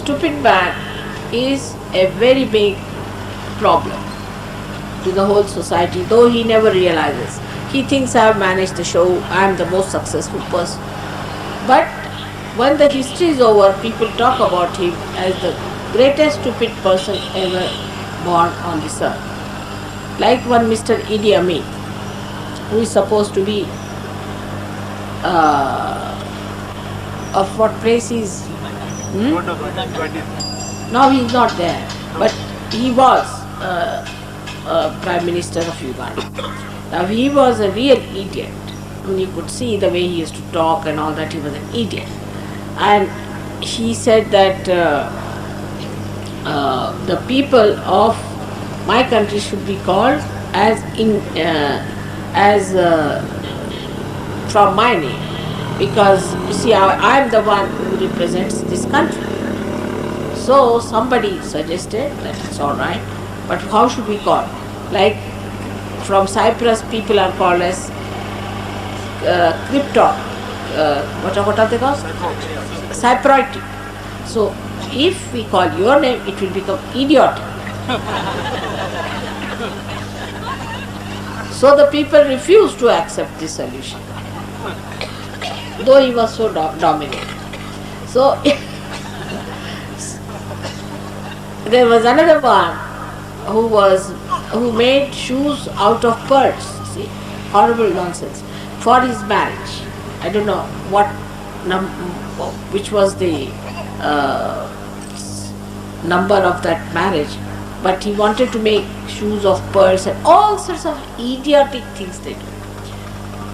stupid man is a very big problem to the whole society, though he never realizes. He thinks I have managed the show, I am the most successful person. But when the history is over, people talk about him as the greatest stupid person ever born on this earth. Like one Mr. Idi Amin, who is supposed to be of what place is? Now he is not there, but he was Prime Minister of Uganda. Now he was a real idiot. When you could see the way he used to talk and all that, he was an idiot. And he said that the people of my country should be called as from my name, because you see I am the one who represents this country. So somebody suggested that it's all right, but how should we call? Like from Cyprus, people are called as Krypton. What are they called? Cypriotic. So if we call your name, it will become idiotic. So the people refused to accept this solution, though he was so dominant. So there was another one who made shoes out of pearls. See, horrible nonsense for his marriage. I don't know which was the number of that marriage, but he wanted to make shoes of pearls and all sorts of idiotic things they do.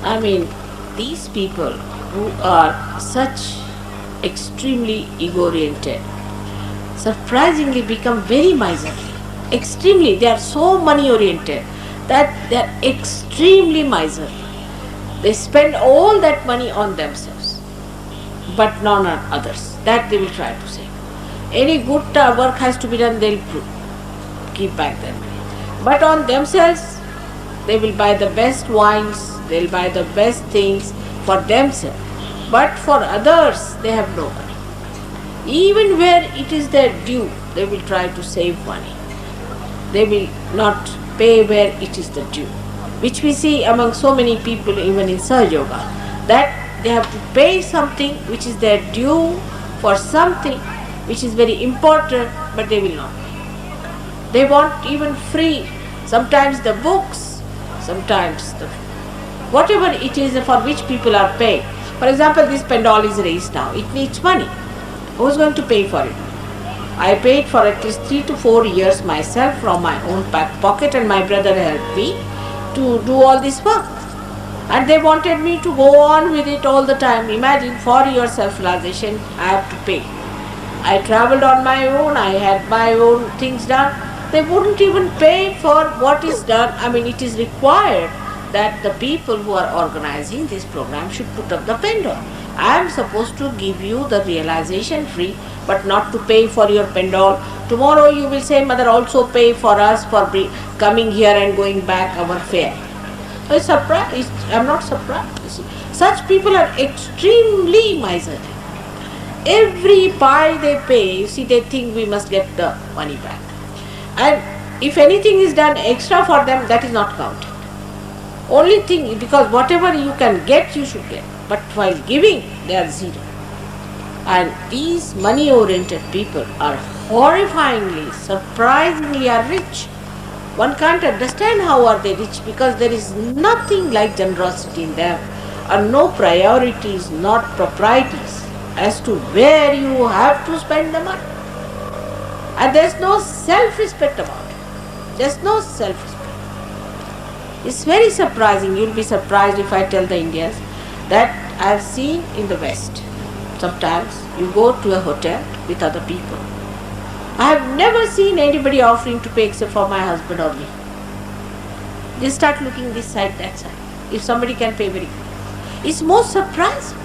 I mean, these people who are such extremely ego-oriented surprisingly become very miserly. Extremely, they are so money-oriented that they are extremely miserly. They spend all that money on themselves, but not on others. That they will try to save. Any good work has to be done, they will keep back their money. But on themselves, they will buy the best wines, they will buy the best things for themselves. But for others, they have no money. Even where it is their due, they will try to save money. They will not pay where it is the due, which we see among so many people even in Sahaja Yoga, that they have to pay something which is their due for something which is very important, but they will not pay. They want even free, sometimes the books, sometimes the whatever it is for which people are paying. For example, this pendal is raised now, it needs money. Who is going to pay for it? I paid for at least 3 to 4 years myself from my own pocket, and my brother helped me to do all this work. And they wanted me to go on with it all the time. Imagine, for your self-realization, I have to pay. I traveled on my own, I had my own things done. They wouldn't even pay for what is done. I mean, it is required that the people who are organizing this program should put up the pendal. I am supposed to give you the realization free, but not to pay for your pendal. Tomorrow you will say, Mother, also pay for us for coming here and going back our fare. I am not surprised. You see. Such people are extremely miserly. Every pie they pay, you see, they think we must get the money back. And if anything is done extra for them, that is not counted. Only thing, because whatever you can get, you should get. But while giving, they are zero. And these money-oriented people are horrifyingly, surprisingly are rich. One can't understand how are they rich, because there is nothing like generosity in them, and no priorities, not proprieties as to where you have to spend the money. And there is no self-respect about it. There is no self-respect. It's very surprising. You will be surprised if I tell the Indians that I have seen in the West. Sometimes you go to a hotel with other people. I have never seen anybody offering to pay except for my husband or me. They start looking this side, that side. If somebody can pay, very good. It's most surprising.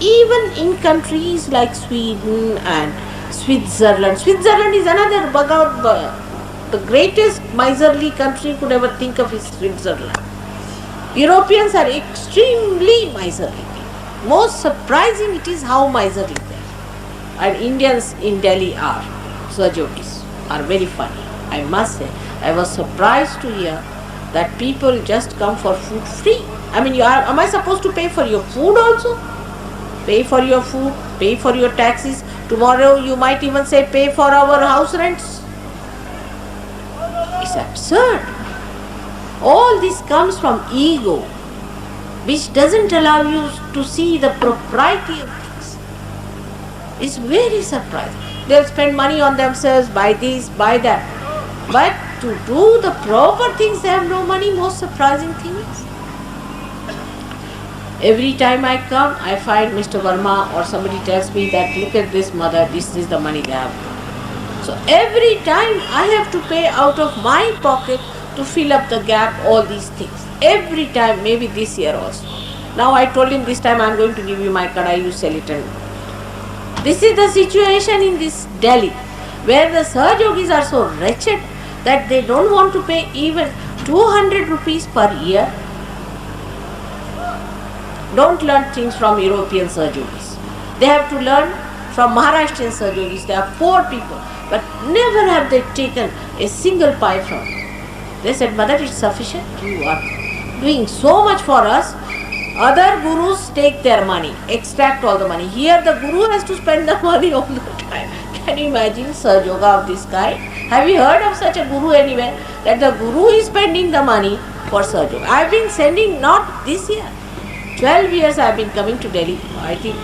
Even in countries like Sweden and Switzerland. Switzerland is another the greatest miserly country could ever think of is Switzerland. Europeans are extremely miserly. Most surprising it is how miserly they are. And Indians in Delhi are, Sahajogis, are very funny. I must say, I was surprised to hear that people just come for food free. I mean, am I supposed to pay for your food also? Pay for your food, pay for your taxis. Tomorrow you might even say pay for our house rents. It's absurd. All this comes from ego, which doesn't allow you to see the propriety of things. It's very surprising. They'll spend money on themselves, buy this, buy that. But to do the proper things, they have no money. Most surprising thing is, every time I come, I find Mr. Verma or somebody tells me that look at this mother, this is the money they have. So every time I have to pay out of my pocket to fill up the gap, all these things. Every time, maybe this year also. Now I told him this time I am going to give you my kadai, you sell it. And this is the situation in this Delhi, where the Sahajogis are so wretched that they don't want to pay even 200 rupees per year. Don't learn things from European Sahajogis. They have to learn from Maharashtrian Sahajogis. They are poor people, but never have they taken a single pie from them. They said, Mother, it's sufficient. You are doing so much for us. Other gurus take their money, extract all the money. Here the guru has to spend the money all the time. Can you imagine Sahajoga of this kind? Have you heard of such a guru anywhere? That the guru is spending the money for Sahajoga. I have been sending, not this year, 12 years I have been coming to Delhi. I think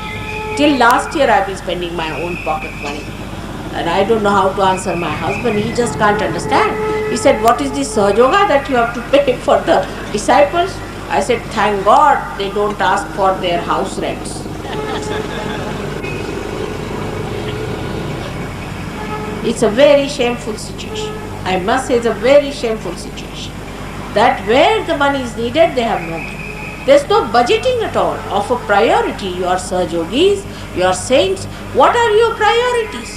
till last year I have been spending my own pocket money. And I don't know how to answer my husband. He just can't understand. He said, what is this Sahajoga that you have to pay for the disciples? I said, thank God they don't ask for their house rents. It's a very shameful situation. I must say it's a very shameful situation. That where the money is needed, they have no money. There's no budgeting at all of a priority. You are Sahajogis, you are saints. What are your priorities?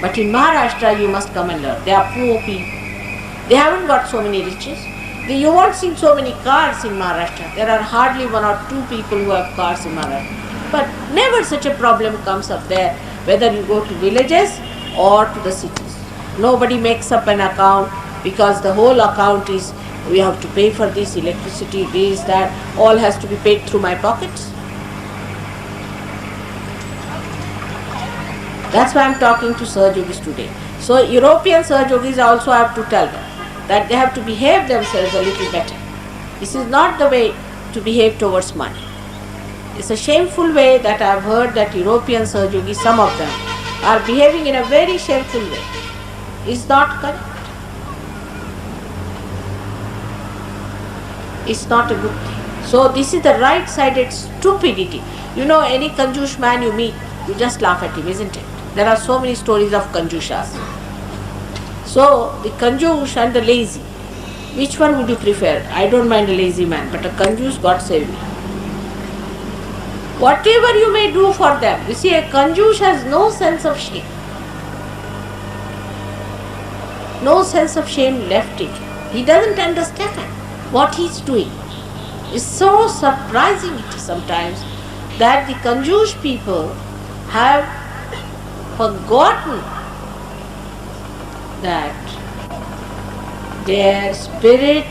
But in Maharashtra, you must come and learn. They are poor people. They haven't got so many riches. You won't see so many cars in Maharashtra. There are hardly 1 or 2 people who have cars in Maharashtra. But never such a problem comes up there, whether you go to villages or to the cities. Nobody makes up an account because the whole account is, we have to pay for this, electricity, this, that, all has to be paid through my pockets. That's why I am talking to Sahajogis today. So European Sahajogis also have to tell them that they have to behave themselves a little better. This is not the way to behave towards money. It's a shameful way that I have heard that European Sahajogis, some of them, are behaving in a very shameful way. It's not correct. It's not a good thing. So this is the right-sided stupidity. You know, any Kanjush man you meet, you just laugh at him, isn't it? There are so many stories of Kanjushas. So, the Kanjush and the lazy, which one would you prefer? I don't mind a lazy man, but a Kanjush, God save me. Whatever you may do for them, you see, a Kanjush has no sense of shame. No sense of shame left in him. He doesn't understand what he's doing. It's so surprising sometimes that the Kanjush people have forgotten that their spirit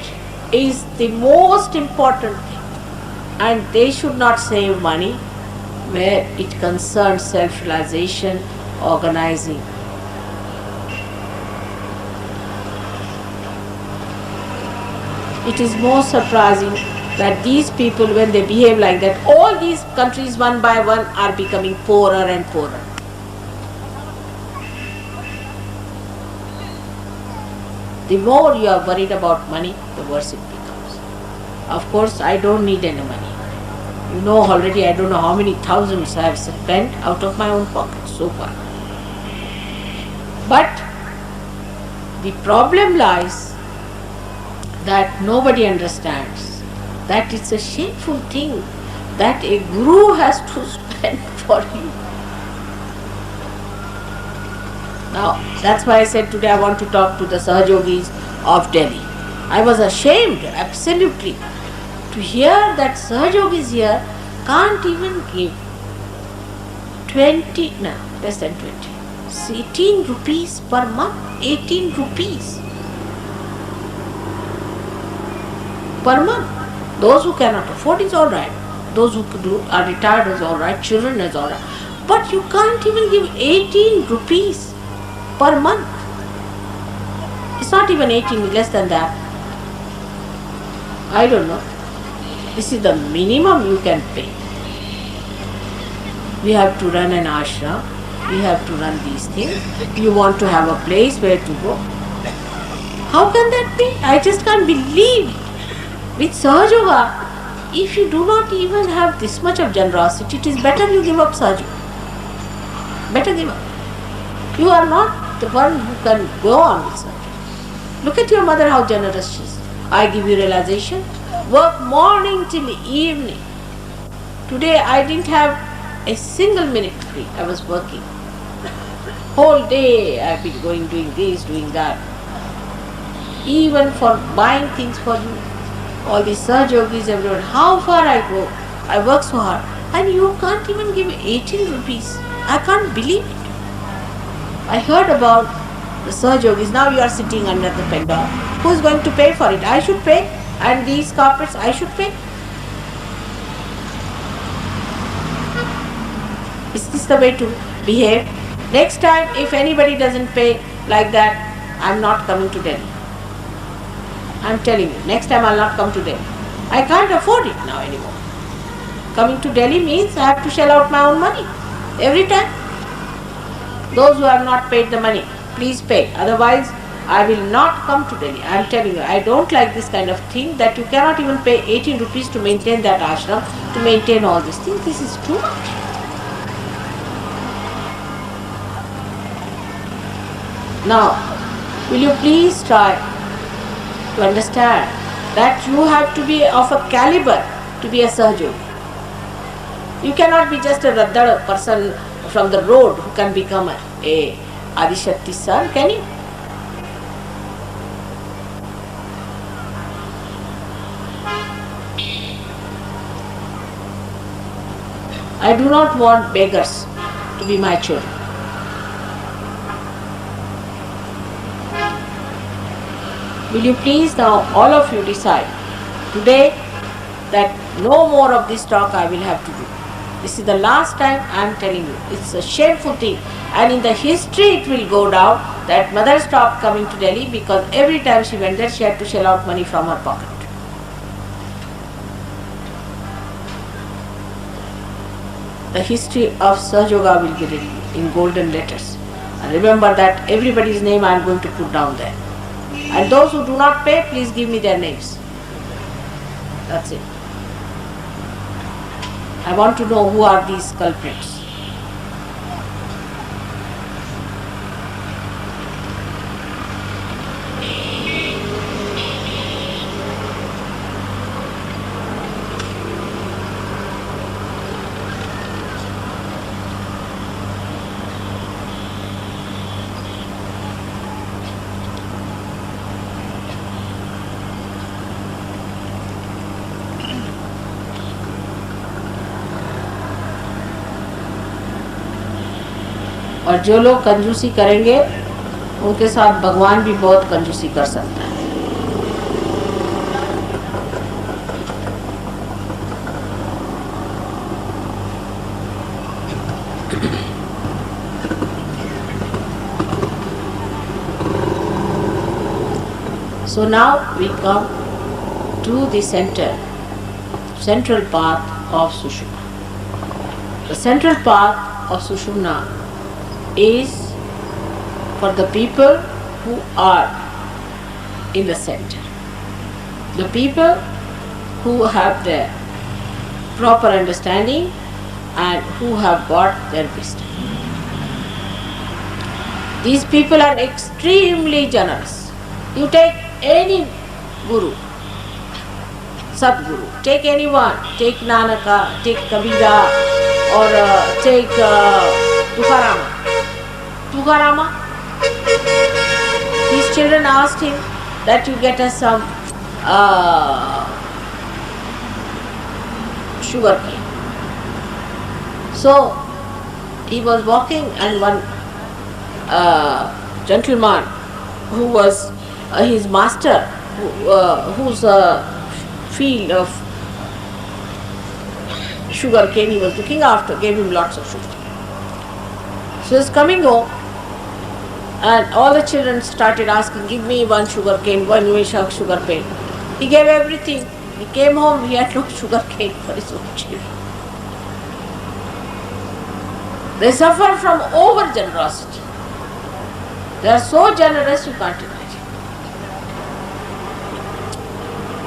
is the most important thing, and they should not save money where it concerns self-realization, organizing. It is most surprising that these people, when they behave like that, all these countries one by one are becoming poorer and poorer. The more you are worried about money, the worse it becomes. Of course, I don't need any money. You know already, I don't know how many thousands I have spent out of my own pocket so far. But the problem lies that nobody understands that it's a shameful thing that a guru has to spend for you. Now, that's why I said today I want to talk to the Sahajogis of Delhi. I was ashamed, absolutely, to hear that Sahajogis here can't even give 20, no, less than 20. 18 rupees per month. 18 rupees per month. Those who cannot afford is alright. Those who are retired is alright. Children is alright. But you can't even give 18 rupees per month. It's not even 18, less than that. I don't know. This is the minimum you can pay. We have to run an ashram. We have to run these things. You want to have a place where to go. How can that be? I just can't believe. With Sahaja Yoga, if you do not even have this much of generosity, it is better you give up Sahaja Yoga. Better give up. You are not the one who can go on with Sahaja. Look at your mother, how generous she is. I give you realization. Work morning till evening. Today I didn't have a single minute free. I was working. Whole day I've been going, doing this, doing that. Even for buying things for you. All these Sahaja Yogis, everyone. How far I go. I work so hard. And you can't even give 18 rupees. I can't believe it. I heard about the Sahaja Yogis. Now you are sitting under the pandal. Who is going to pay for it? I should pay. And these carpets I should pay. Is this the way to behave? Next time, if anybody doesn't pay like that, I'm not coming to Delhi. I'm telling you, next time I'll not come to Delhi. I can't afford it now anymore. Coming to Delhi means I have to shell out my own money every time. Those who have not paid the money, please pay. Otherwise, I will not come to Delhi. I am telling you, I don't like this kind of thing that you cannot even pay 18 rupees to maintain that ashram, to maintain all these things. This is too much. Now, will you please try to understand that you have to be of a caliber to be a Sahaja Yogi. You cannot be just a Raddad person from the road who can become a Adishakti's son, can you? I do not want beggars to be my children. Will you please now all of you decide today that no more of this talk I will have to do. This is the last time I am telling you. It's a shameful thing. And in the history it will go down that mother stopped coming to Delhi because every time she went there she had to shell out money from her pocket. The history of Sahaja Yoga will be written in golden letters. And remember that everybody's name I am going to put down there. And those who do not pay, please give me their names. That's it. I want to know who are these culprits. और जो लोग कंजूसी करेंगे उनके साथ भगवान भी बहुत कंजूसी कर सकता है. So now we come to the central path of Sushumna. The central path of Sushumna is for the people who are in the center. The people who have their proper understanding and who have got their wisdom. These people are extremely generous. You take any guru, Sadguru, take anyone, take Nanaka, take Kabira, or take Tukarama. Tukarama, his children asked him that you get us some sugar cane. So he was walking, and one gentleman who was his master, whose field of sugar cane he was looking after, gave him lots of sugar. So he was coming home, and all the children started asking, give me one sugar cane, one sugar cane. He gave everything. He came home, he had no sugar cane for his own children. They suffer from over generosity. They are so generous you can't imagine.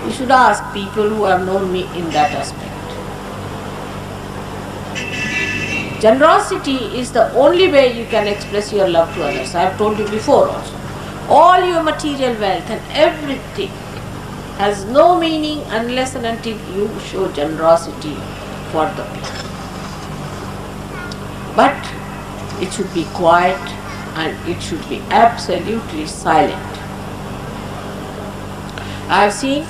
You should ask people who have known me in that aspect. Generosity is the only way you can express your love to others. I have told you before also. All your material wealth and everything has no meaning unless and until you show generosity for the people. But it should be quiet and it should be absolutely silent. I have seen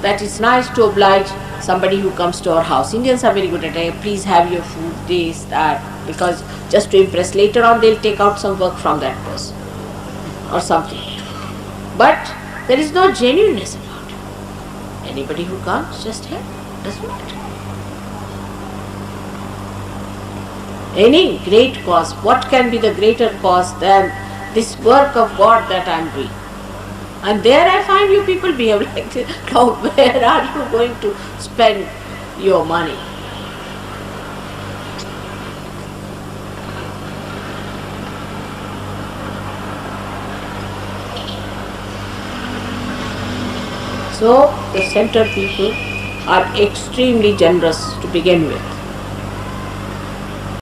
that it's nice to oblige somebody who comes to our house. Indians are very good at it. Please have your food, this, that, because just to impress. Later on they'll take out some work from that person or something. But there is no genuineness about it. Anybody who comes, just help. Doesn't matter. Any great cause, what can be the greater cause than this work of God that I am doing? And there I find you people behave like this. Now where are you going to spend your money? So the center people are extremely generous to begin with.